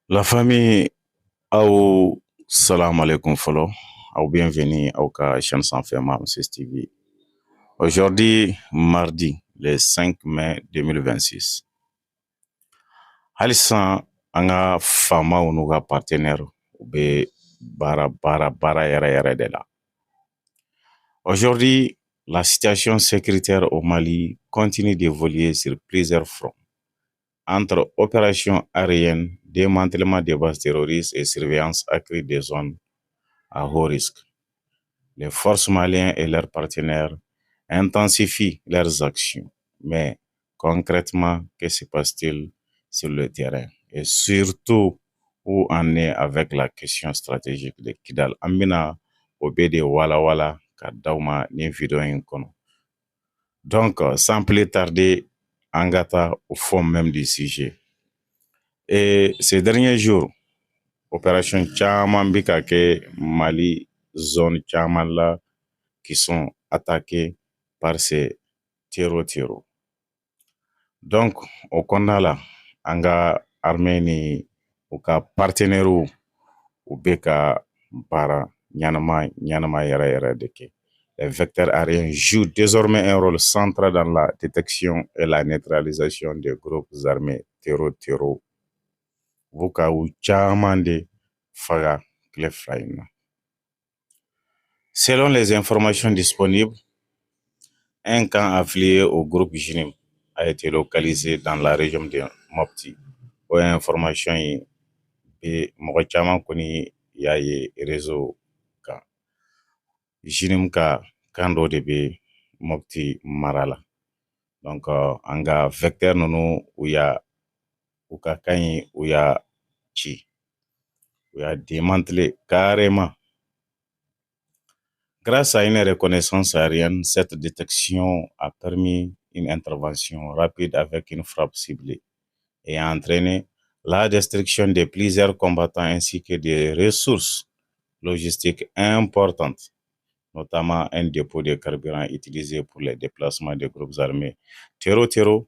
La famille, au salam alaikum folo, au bienvenue au cas chaîne sans faire TV. Aujourd'hui, mardi, le 5 mai 2026. Halissa, an ka faamaw n'u ka partenaire u bɛ baara yɛrɛ de la. Aujourd'hui, la situation sécuritaire au Mali continue d'évoluer sur plusieurs fronts. Entre opérations aériennes, démantèlement des bases terroristes et surveillance accrue des zones à haut risque. Les forces maliennes et leurs partenaires intensifient leurs actions. Mais concrètement, que se passe-t-il sur le terrain? Et surtout, où en est avec la question stratégique de Kidal? Ambina obede wala wala ka dauma ni vidéo in kono. Donc, sans plus tarder, Angata au fond même du sujet. Et ces derniers jours, opération caman bi ka kɛ Mali zone caman la qui sont attaqués par ces terreaux. Donc, au kɔnɔna la, an ka armée ni u ka partenaires u bɛ ka baara ɲanama yɛrɛ de kɛ. Les vecteurs aériens jouent désormais un rôle central dans la détection et la neutralisation des groupes armés terreaux. U ka u caman de faga tile fila in na. Selon les informations disponibles, un camp affilié au groupe JINIM a été localisé dans la région de Mopti. O information yi bɛ mɔgɔ caman kɔni y'a ye réseau kan. JINIM ka kan dɔ de bɛ Mopti mara la. Donc an ka vecteur ninnu u ka kan yi u y'a ci. U y'a démantelé carrément. Grâce à une reconnaissance aérienne, cette détection a permis une intervention rapide avec une frappe ciblée et a entraîné la destruction de plusieurs combattants ainsi que des ressources logistiques importantes, notamment un dépôt de carburant utilisé pour les déplacements des groupes armés. Terreau,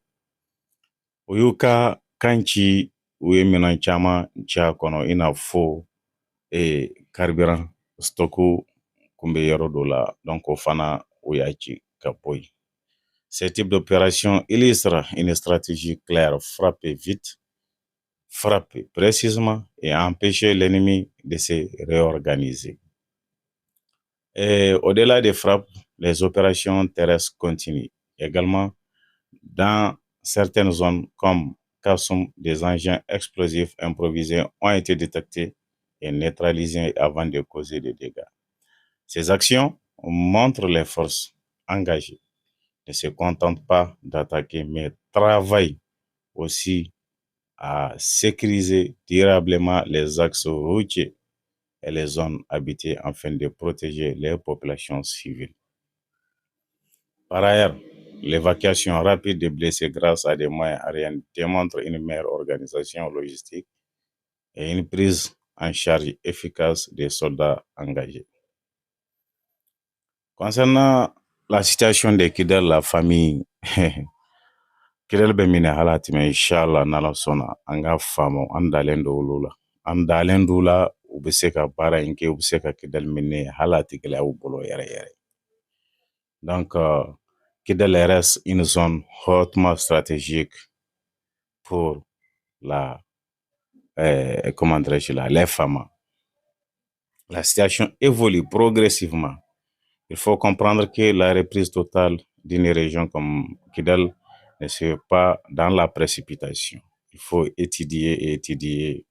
Uyuka Kanchi Uyeminun Chama Chakono Inafo et carburant stocku kunbe yɔrɔ dɔ la, donc o fana o y'a ci ka bɔ yen. Ce type d'opération illustre une stratégie claire, frapper vite, frapper précisément et empêcher l'ennemi de se réorganiser. Et au-delà des frappes, les opérations terrestres continuent. Également, dans certaines zones comme Kassoum, des engins explosifs improvisés ont été détectés et neutralisés avant de causer des dégâts. Ces actions montrent les forces engagées ne se contentent pas d'attaquer, mais travaillent aussi à sécuriser durablement les axes routiers et les zones habitées afin de protéger les populations civiles. Par ailleurs, l'évacuation rapide des blessés grâce à des moyens aériens démontre une meilleure organisation logistique et une prise en charge efficace des soldats engagés. Concernant la situation de Kidal, la famille, Kidal bɛ minɛ hala tɛmɛ inshallah n'Ala sɔnna an ka faamaw an dalen don olu la. An dalen d'u la u bɛ se ka baara in kɛ u bɛ se ka Kidal minɛ hala tɛ gɛlɛya u bolo yɛrɛ. Donc, Kidal reste une zone hautement stratégique pour les femmes. La situation évolue progressivement. Il faut comprendre que la reprise totale d'une région comme Kidal ne se fait pas dans la précipitation. Il faut étudier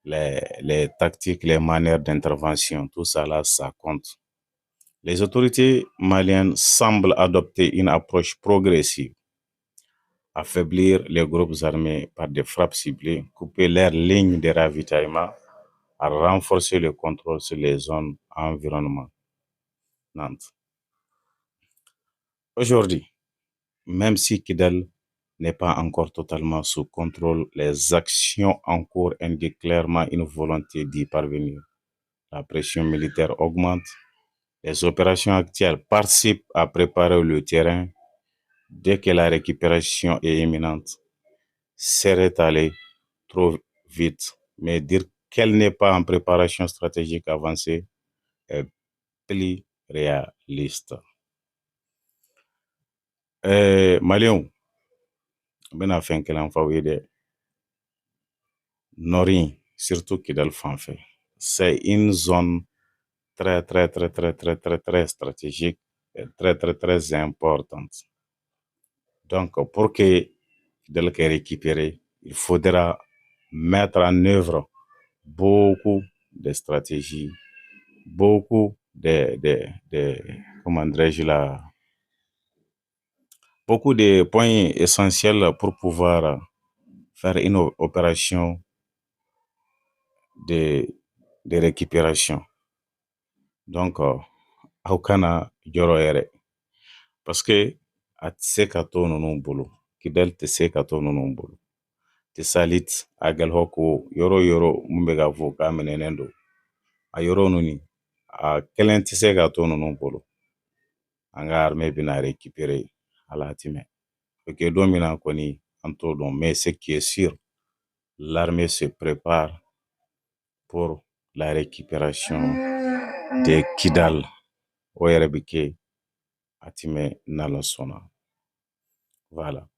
les tactiques, les manières d'intervention. Tout ça là, ça compte. Les autorités maliennes semblent adopter une approche progressive. Affaiblir les groupes armés par des frappes ciblées, couper leurs lignes de ravitaillement, à renforcer le contrôle sur les zones environnantes. Aujourd'hui, même si Kidal n'est pas encore totalement sous contrôle, les actions en cours indiquent clairement une volonté d'y parvenir. La pression militaire augmente. Les opérations actuelles participent à préparer le terrain. Dès que la récupération est imminente, serait allé trop vite mais dire qu'elle n'est pas en préparation stratégique avancée est plus réaliste. Maliens, ben a fait qu'elle en fait Norin, surtout Kidal Fanfé. C'est une zone très stratégique et très importante. Donc, pour que Kidal soit récupéré, il faudra mettre en œuvre beaucoup de stratégies, beaucoup comment dirais-je là, beaucoup de points essentiels pour pouvoir faire une opération de, de récupération. Donc, aw kana jɔrɔ yɛrɛ parce que a tɛ se ka to ninnu bolo Kidali tɛ se ka to ninnu bolo Tisalit a gɛlɛya ko yɔrɔ yɔrɔ mun bɛ ka fɔ k'a minɛnen don a yɔrɔ ninnu a kelen tɛ se ka to ninnu bolo an ka armée bɛna récupérer ala timɛ ok don min na kɔni an t'o dɔn mais ce qui est sûr l'armée se prépare pour la récupération de Kidal o yɛrɛ bɛ kɛ Atime Nalosona. Voilà.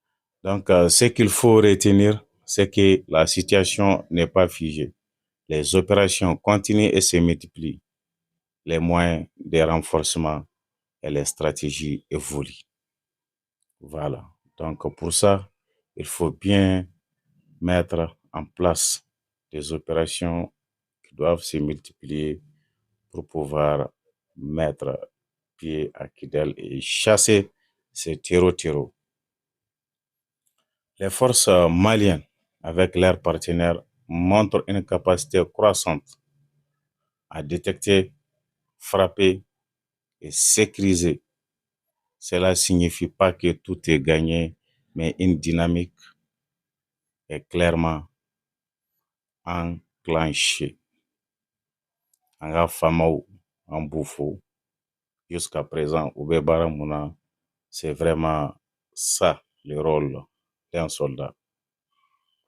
Donc, ce qu'il faut retenir, c'est que la situation n'est pas figée. Les opérations continuent et se multiplient. Les moyens de renforcement et les stratégies évoluent. Voilà. Donc, pour ça, il faut bien mettre en place des opérations qui doivent se multiplier pour pouvoir mettre pied à Kidal et chasser ces terreaux. Les forces maliennes, avec leurs partenaires, montrent une capacité croissante à détecter, frapper et sécuriser. Cela ne signifie pas que tout est gagné, mais une dynamique est clairement enclenchée. En Famao, en Boufou, jusqu'à présent, au Bébaramouna, c'est vraiment ça le rôle d'un soldat.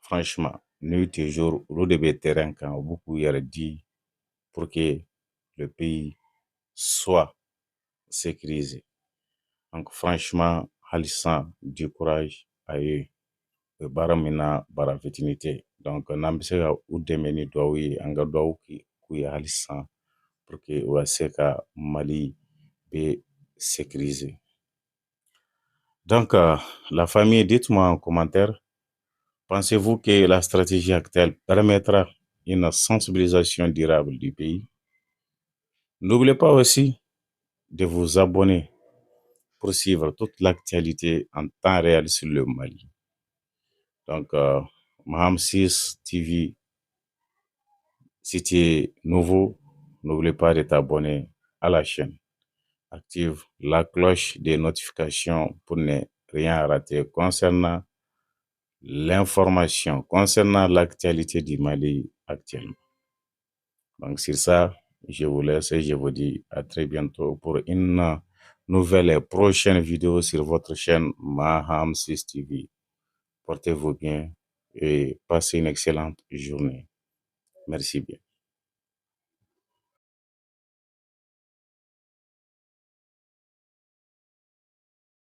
Franchement, nuit et jour, l'eau de terrain quand beaucoup y a dit pour que le pays soit sécurisé. Donc franchement, Halissan, du courage à eux. Le baramina baravetinité. Donc n'ambisera ou demeni doawi anga doawu ki kuya Halissan pour que Ouaseka Mali be sécurisé. Donc la famille, dites-moi en commentaire, pensez-vous que la stratégie actuelle permettra une sensibilisation durable du pays? N'oubliez pas aussi de vous abonner pour suivre toute l'actualité en temps réel sur le Mali. Donc, Maham 6 TV, si tu es nouveau, n'oublie pas de t'abonner à la chaîne. Active la cloche des notifications pour ne rien rater concernant l'information, concernant l'actualité du Mali actuellement. Donc, sur ça, je vous laisse et je vous dis à très bientôt pour une nouvelle et prochaine vidéo sur votre chaîne Maham 6 TV. Portez-vous bien et passez une excellente journée. Merci bien.